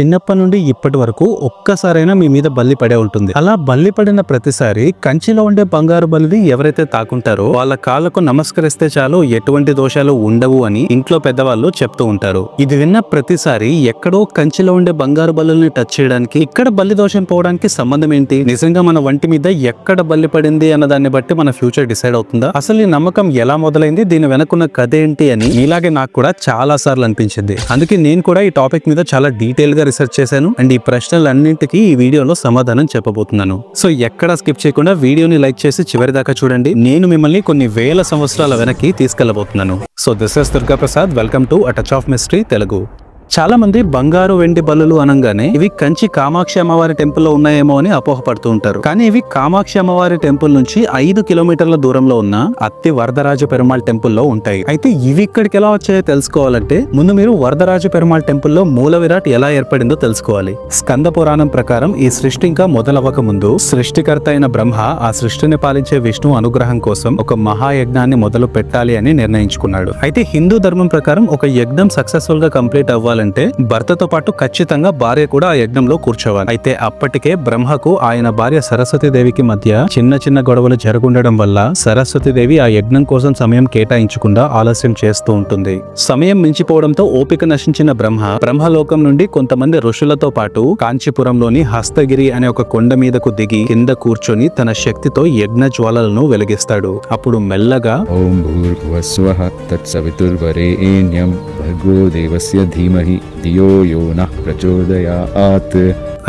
చిన్నప్పటి నుండి ఇప్పటి వరకు ఒక్కసారైనా మీ మీద బల్లి పడే ఉంటుంది. అలా బల్లి పడిన ప్రతిసారి కంచిలో ఉండే బంగారు బల్లిని ఎవరైతే తాకుంటారో వాళ్ళ కాళ్ళకు నమస్కరిస్తే చాలు ఎటువంటి దోషాలు ఉండవు అని ఇంట్లో పెద్దవాళ్ళు చెప్తూ ఉంటారు. ఇది విన్న ప్రతిసారి ఎక్కడో కంచిలో ఉండే బంగారు బల్లుల్ని టచ్ చేయడానికి ఇక్కడ బల్లి దోషం పోవడానికి సంబంధం ఏంటి? నిజంగా మన వంటి మీద ఎక్కడ బల్లి పడింది అన్న దాన్ని బట్టి మన ఫ్యూచర్ డిసైడ్ అవుతుందా? అసలు ఈ నమ్మకం ఎలా మొదలైంది, దీని వెనకున్న కథ ఏంటి అని ఇలాగే నాకు కూడా చాలా సార్లు అనిపించింది. అందుకే నేను కూడా ఈ టాపిక్ మీద చాలా డీటెయిల్ గా రీసెర్చ్ చేశాను అండ్ ఈ ప్రశ్నలన్నింటికి ఈ వీడియోలో సమాధానం చెప్పబోతున్నాను. సో ఎక్కడ స్కిప్ చేయకుండా వీడియోని లైక్ చేసి చివరి దాకా చూడండి. నేను మిమ్మల్ని కొన్ని వేల సంవత్సరాల వెనక్కి తీసుకెళ్లబోతున్నాను. So this is Durga Prasad, welcome to a touch of mystery Telugu. చాలా మంది బంగారు వెండి బల్లులు అనగానే ఇవి కంచి కామాక్షి అమ్మవారి టెంపుల్ లో ఉన్నాయేమో అని అపోహపడుతూ ఉంటారు. కానీ ఇవి కామాక్షి అమ్మవారి టెంపుల్ నుంచి 5 కిలోమీటర్ల దూరంలో ఉన్న అత్తి వరదరాజ పెరుమాళ్ టెంపుల్ లో ఉంటాయి. అయితే ఇవి ఇక్కడికి ఎలా వచ్చాయో తెలుసుకోవాలంటే ముందు మీరు వరదరాజ పెరుమాళ్ టెంపుల్ లో మూల విరాట్ ఎలా ఏర్పడిందో తెలుసుకోవాలి. స్కంద పురాణం ప్రకారం ఈ సృష్టి ఇంకా మొదలవ్వక ముందు సృష్టికర్త అయిన బ్రహ్మ ఆ సృష్టిని పాలించే విష్ణు అనుగ్రహం కోసం ఒక మహాయజ్ఞాన్ని మొదలు పెట్టాలి అని నిర్ణయించుకున్నాడు. అయితే హిందూ ధర్మం ప్రకారం ఒక యజ్ఞం సక్సెస్ఫుల్ గా కంప్లీట్ అవ్వాలి అంటే భర్తతో పాటు ఖచ్చితంగా భార్య కూడా ఆ యజ్ఞంలో కూర్చోవాలి. అయితే అప్పటికే బ్రహ్మకు ఆయన భార్య సరస్వతీదేవికి మధ్య చిన్న చిన్న గొడవలు జరుగుండడం వల్ల సరస్వతీదేవి ఆ యజ్ఞం కోసం సమయం కేటాయించకుండా ఆలస్యం చేస్తూ ఉంటుంది. సమయం మించిపోవడంతో ఓపిక నశించిన బ్రహ్మలోకం నుండి కొంతమంది ఋషులతో పాటు కాంచీపురంలోని హస్తగిరి అనే ఒక కొండ మీదకు దిగి కింద కూర్చొని తన శక్తితో యజ్ఞ జ్వాలలను వెలిగిస్తాడు. అప్పుడు మెల్లగా ఓం భూర్భువస్వః తత్సవితుర్వరేణ్యం భర్గో దేవస్య ధీమహి ధియో యో నః ప్రచోదయాత్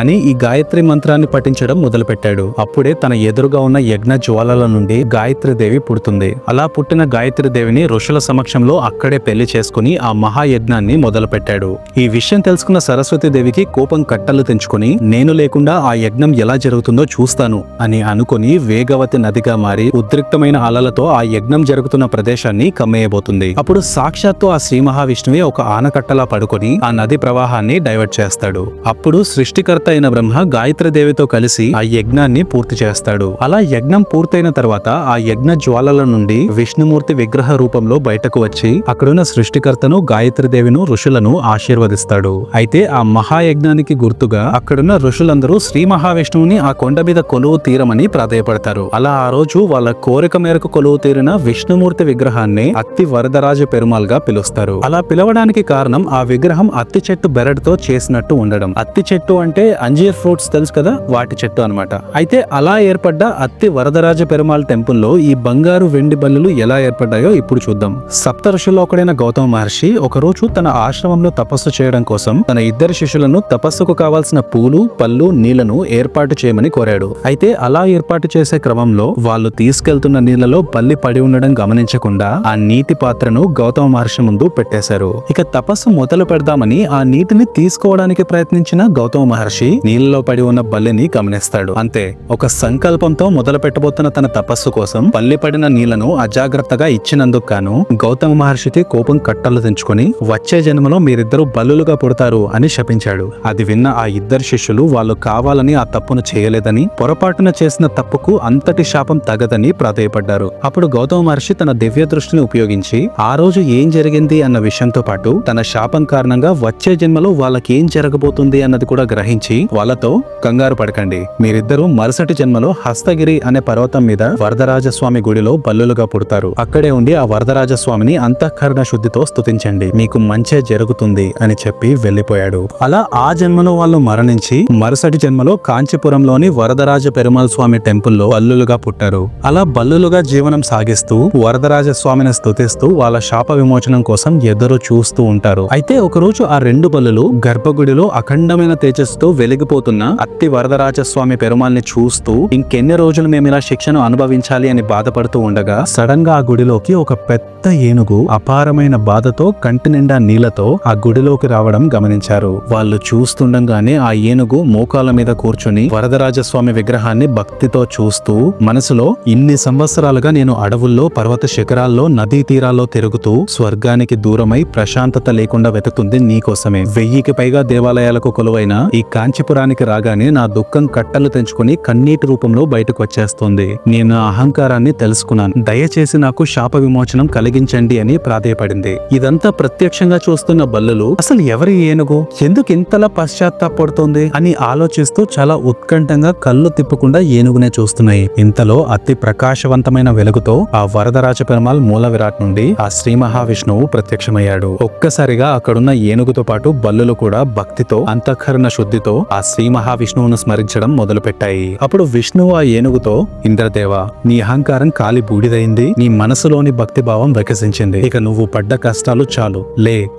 అని ఈ గాయత్రి మంత్రాన్ని పఠించడం మొదలుపెట్టాడు. అప్పుడే తన ఎదురుగా ఉన్న యజ్ఞ జ్వాలల నుండి గాయత్రీదేవి పుడుతుంది. అలా పుట్టిన గాయత్రీదేవిని ఋషుల సమక్షంలో అక్కడే పెళ్లి చేసుకుని ఆ మహాయజ్ఞాన్ని మొదలుపెట్టాడు. ఈ విషయం తెలుసుకున్న సరస్వతీదేవికి కోపం కట్టలు తెంచుకుని నేను లేకుండా ఆ యజ్ఞం ఎలా జరుగుతుందో చూస్తాను అని అనుకుని వేగవతి నదిగా మారి ఉద్రిక్తమైన అలలతో ఆ యజ్ఞం జరుగుతున్న ప్రదేశాన్ని కమ్మేయబోతుంది. అప్పుడు సాక్షాత్తు ఆ శ్రీ మహావిష్ణువే ఒక ఆనకట్టలా పడుకొని ఆ నది ప్రవాహాన్ని డైవర్ట్ చేస్తాడు. అప్పుడు సృష్టికర్త అయిన బ్రహ్మ గాయత్రీదేవితో కలిసి ఆ యజ్ఞాన్ని పూర్తి చేస్తాడు. అలా యజ్ఞం పూర్తయిన తర్వాత ఆ యజ్ఞ జ్వాలల నుండి విష్ణుమూర్తి విగ్రహ రూపంలో బయటకు వచ్చి అక్కడున్న సృష్టికర్తను గాయత్రీదేవిను ఋషులను ఆశీర్వదిస్తాడు. అయితే ఆ మహాయజ్ఞానికి గుర్తుగా అక్కడున్న ఋషులందరూ శ్రీ మహావిష్ణువుని ఆ కొండ మీద కొలువు తీరమని ప్రాధేయపడతారు. అలా ఆ రోజు వాళ్ళ కోరిక మేరకు కొలువు తీరిన విష్ణుమూర్తి విగ్రహాన్ని అత్తి వరదరాజ పెరుమాళ్ గా పిలుస్తారు. అలా పిలవడానికి కారణం ఆ విగ్రహం అత్తి చెట్టు బెరడుతో చేసినట్టు ఉండడం. అత్తి చెట్టు అంటే అంజీర్ ఫ్రూట్స్ తెలుసు కదా, వాటి చెట్టు అన్నమాట. అయితే అలా ఏర్పడ్డ అత్తి వరదరాజ పెరుమాళ్ టెంపుల్ లో ఈ బంగారు వెండి బల్లులు ఎలా ఏర్పడ్డాయో ఇప్పుడు చూద్దాం. సప్త ఋషుల్లో ఒకడైన గౌతమ మహర్షి ఒకరోజు తన ఆశ్రమంలో తపస్సు చేయడం కోసం తన ఇద్దరు శిష్యులను తపస్సుకు కావాల్సిన పూలు, పళ్ళు, నీళ్లను ఏర్పాటు చేయమని కోరాడు. అయితే అలా ఏర్పాటు చేసే క్రమంలో వాళ్ళు తీసుకెళ్తున్న నీళ్లలో బల్లి పడి ఉండడం గమనించకుండా ఆ నీటి పాత్రను గౌతమ మహర్షి ముందు పెట్టేశారు. ఇక తపస్సు మొదలు పెడదామని ఆ నీటిని తీసుకోవడానికి ప్రయత్నించిన గౌతమ మహర్షి నీళ్ళలో పడి ఉన్న బల్లిని గమనిస్తాడు. అంతే, ఒక సంకల్పంతో మొదలు పెట్టబోతున్న తన తపస్సు కోసం బల్లి పడిన నీళ్లను అజాగ్రత్తగా ఇచ్చినందుకు గాను గౌతమ మహర్షికి కోపం కట్టలు తెంచుకొని వచ్చే జన్మలో మీరిద్దరూ బల్లులుగా పుడతారు అని శపించాడు. అది విన్న ఆ ఇద్దరు శిష్యులు వాళ్ళు కావాలని ఆ తప్పును చేయలేదని, పొరపాటున చేసిన తప్పుకు అంతటి శాపం తగదని ప్రాధేయపడ్డారు. అప్పుడు గౌతమ మహర్షి తన దివ్య దృష్టిని ఉపయోగించి ఆ రోజు ఏం జరిగింది అన్న విషయంతో పాటు తన శాపం కారణంగా వచ్చే జన్మలో వాళ్ళకి ఏం జరగబోతుంది అన్నది కూడా గ్రహించి వాళ్ళతో కంగారు పడకండి, మీరిద్దరూ మరుసటి జన్మలో హస్తగిరి అనే పర్వతం మీద వరదరాజస్వామి గుడిలో బల్లులుగా పుడతారు. అక్కడే ఉండి ఆ వరదరాజస్వామిని అంతఃకరణ శుద్ధితో స్తుతించండి, మీకు మంచే జరుగుతుంది అని చెప్పి వెళ్లిపోయాడు. అలా ఆ జన్మలో వాళ్ళు మరణించి మరుసటి జన్మలో కాంచీపురంలోని వరదరాజ పెరుమాళ్ స్వామి టెంపుల్లో బల్లులుగా పుట్టారు. అలా బల్లులుగా జీవనం సాగిస్తూ వరదరాజస్వామిని స్తుతిస్తూ వాళ్ళ శాప విమోచనం కోసం ఎదురు చూస్తూ ఉంటారు. అయితే ఒకరోజు ఆ రెండు బల్లులు గర్భగుడిలో అఖండమైన తేజస్సుతో వెలిగిపోతున్న అత్తి వరదరాజస్వామి పెరుమాల్ని చూస్తూ ఇంకెన్ని రోజులు మేము ఇలా శిక్షను అనుభవించాలి అని బాధపడుతూ ఉండగా సడన్ గా ఆ గుడిలోకి ఒక పెద్ద ఏనుగు అపారమైన బాధతో కంటి నిండా నీళ్లతో ఆ గుడిలోకి రావడం గమనించారు. వాళ్ళు చూస్తుండగానే ఆ ఏనుగు మోకాల మీద కూర్చుని వరదరాజస్వామి విగ్రహాన్ని భక్తితో చూస్తూ మనసులో ఇన్ని సంవత్సరాలుగా నేను అడవుల్లో, పర్వత శిఖరాల్లో, నదీ తీరాల్లో తిరుగుతూ స్వర్గానికి దూరమై ప్రశాంతత లేకుండా వెతుకుతుంది చేసింది నీకోసమే. 1000కి పైగా దేవాలయాలకు కొలువైన ఈ కాంచీపురానికి రాగానే నా దుఃఖం కట్టలు తెంచుకుని కన్నీటి రూపంలో బయటకు వచ్చేస్తోంది. నేను నా అహంకారాన్ని తెలుసుకున్నాను. దయచేసి నాకు శాప విమోచనం కలిగించండి అని ప్రాధేయపడింది. ఇదంతా ప్రత్యక్షంగా చూస్తున్న బల్లులు అసలు ఎవరి ఏనుగు, ఎందుకు ఇంతలా పశ్చాత్తాపడుతోంది అని ఆలోచిస్తూ చాలా ఉత్కంఠంగా కళ్ళు తిప్పకుండా ఏనుగునే చూస్తున్నాయి. ఇంతలో అతి ప్రకాశవంతమైన వెలుగుతో ఆ వరదరాజ పెరుమాళ్ మూల విరాట్ నుండి ఆ శ్రీ మహావిష్ణువు ప్రత్యక్షమయ్యాడు. ఒక్కసారిగా అక్కడున్న ఏనుగుతో పాటు బల్లులు కూడా భక్తితో అంతఃకరణ శుద్ధితో ఆ శ్రీ మహావిష్ణువును స్మరించడం మొదలుపెట్టాయి. అప్పుడు విష్ణువు ఆ ఏనుగుతో, ఇంద్రదేవ, నీ అహంకారం కాలి బూడిదైంది, నీ మనసులోని భక్తి భావం వికసించింది, ఇక నువ్వు పడ్డ కష్టాలు చాలు,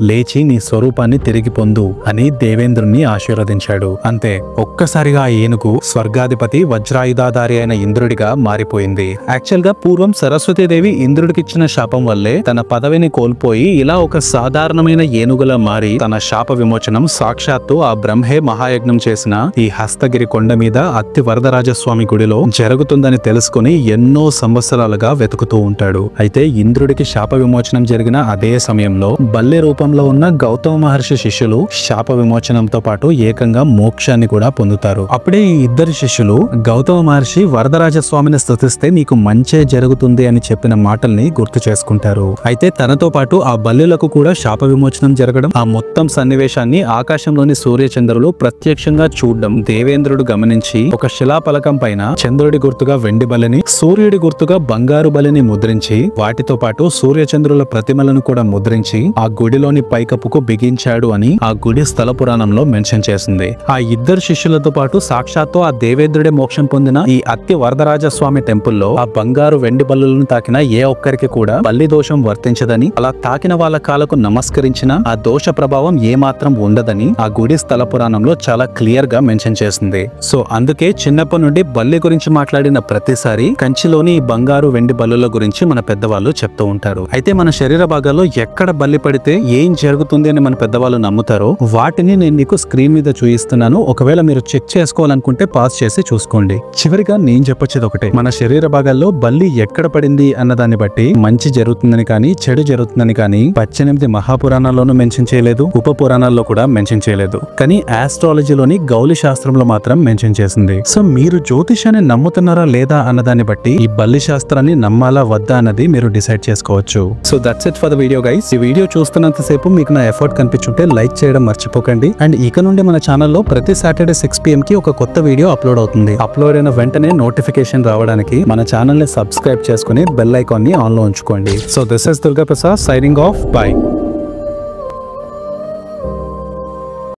లేచి నీ స్వరూపాన్ని తిరిగి పొందు అని దేవేంద్రుణ్ణి ఆశీర్వదించాడు. అంతే, ఒక్కసారిగా ఆ ఏనుగు స్వర్గాధిపతి వజ్రాయుధాధారి అయిన ఇంద్రుడిగా మారిపోయింది. యాక్చువల్ గా పూర్వం సరస్వతీదేవి ఇంద్రుడికిచ్చిన శాపం వల్లే తన పదవిని కోల్పోయి ఇలా ఒక సాధారణమైన ఏనుగులా మారి తన శాప విమోచనం సాక్షాత్తు ఆ బ్రహ్మే మహాయజ్ఞం చేసిన ఈ హస్తగిరి కొండ మీద అత్తి వరదరాజస్వామి గుడిలో జరుగుతుందని తెలుసుకుని ఎన్నో సంవత్సరాలుగా వెతుకుతూ ఉంటాడు. అయితే ఇంద్రుడికి శాప విమోచనం జరిగిన అదే సమయంలో బల్లి రూపంలో ఉన్న గౌతమ మహర్షి శిష్యులు శాప విమోచనంతో పాటు ఏకంగా మోక్షాన్ని కూడా పొందుతారు. అప్పుడే ఈ ఇద్దరు శిష్యులు గౌతమ మహర్షి వరదరాజస్వామిని స్తుతిస్తే నీకు మంచే జరుగుతుంది అని చెప్పిన మాటల్ని గుర్తు చేసుకుంటారు. అయితే తనతో పాటు ఆ బల్లులకు కూడా శాప విమోచనం జరగడం, ఆ మొత్తం సన్నివేశాన్ని ఆకాశంలోని సూర్యచంద్రులు ప్రత్యక్షంగా చూడడం దేవేంద్రుడు గమనించి ఒక శిలాపలకం పైన చంద్రుడి గుర్తుగా వెండి బలిని, సూర్యుడి గుర్తుగా బంగారు బలిని ముద్రించి వాటితో పాటు సూర్యచంద్రుల ప్రతిమలను కూడా ముద్రించి ఆ గుడిలోని పైకప్పుకు బిగించాడు అని ఆ గుడి స్థల పురాణంలో మెన్షన్ చేసింది. ఆ ఇద్దరు శిష్యులతో పాటు సాక్షాత్తు ఆ దేవేంద్రుడే మోక్షం పొందిన ఈ అత్తి వరదరాజస్వామి టెంపుల్లో ఆ బంగారు వెండి బల్లులను తాకిన ఏ ఒక్కరికి కూడా బల్లి దోషం వర్తించదని, అలా తాకిన వాళ్ళ కాలకు నమస్కరించిన ఆ దోష ప్రభావం ఏమాత్రం ఉండదని ఆ గుడి స్థల పురాణంలో చాలా క్లియర్ గా మెన్షన్ చేసింది. సో అందుకే చిన్నప్పటి నుండి బల్లి గురించి మాట్లాడిన ప్రతిసారి కంచిలోని ఈ బంగారు వెండి బల్లుల గురించి మన పెద్దవాళ్ళు చెప్తూ ఉంటారు. అయితే మన శరీర భాగాల్లో ఎక్కడ బల్లి పడితే ఏం జరుగుతుంది అని మన పెద్దవాళ్ళు నమ్ముతారో వాటిని నేను నీకు స్క్రీన్ మీద చూపిస్తున్నాను. ఒకవేళ మీరు చెక్ చేసుకోవాలనుకుంటే పాజ్ చేసి చూసుకోండి. చివరిగా నేను చెప్పొచ్చేది ఒకటే, మన శరీర భాగాల్లో బల్లి ఎక్కడ పడింది అన్న దాన్ని బట్టి మంచి జరుగుతుందని కానీ చెడు జరుగుతుందని కానీ 18 మహాపురాణాల్లోనూ మెన్షన్ చేయలేదు, ఉప పురాణాల్లో కూడా మెన్షన్ చేయలేదు. కానీ ఆస్ట్రాలజీలోని గౌలి శాస్త్రంలో మాత్రం మెన్షన్ చేసింది. సో మీరు జ్యోతిషాన్ని నమ్ముతున్నారా లేదా అన్నదాన్ని బట్టి ఈ బల్లి శాస్త్రాన్ని నమ్మాలా వద్దా అన్నది మీరు డిసైడ్ చేసుకోవచ్చు. So that's it for the video guys. ఈ వీడియో చూస్తున్నంత సేపు మీకు నా ఎఫర్ట్ కనిపించుంటే లైక్ చేయడం మర్చిపోకండి. అండ్ ఇక నుండి మన ఛానల్లో ప్రతి సాటర్డే 6 PM కి ఒక కొత్త వీడియో అప్లోడ్ అవుతుంది. అప్లోడ్ అయిన వెంటనే నోటిఫికేషన్ రావడానికి మన ఛానల్ ని సబ్స్క్రైబ్ చేసుకుని బెల్ ఐకాన్ ని ఆన్ లో ఉంచుకోండి. So this is Durga Prasad signing off. By.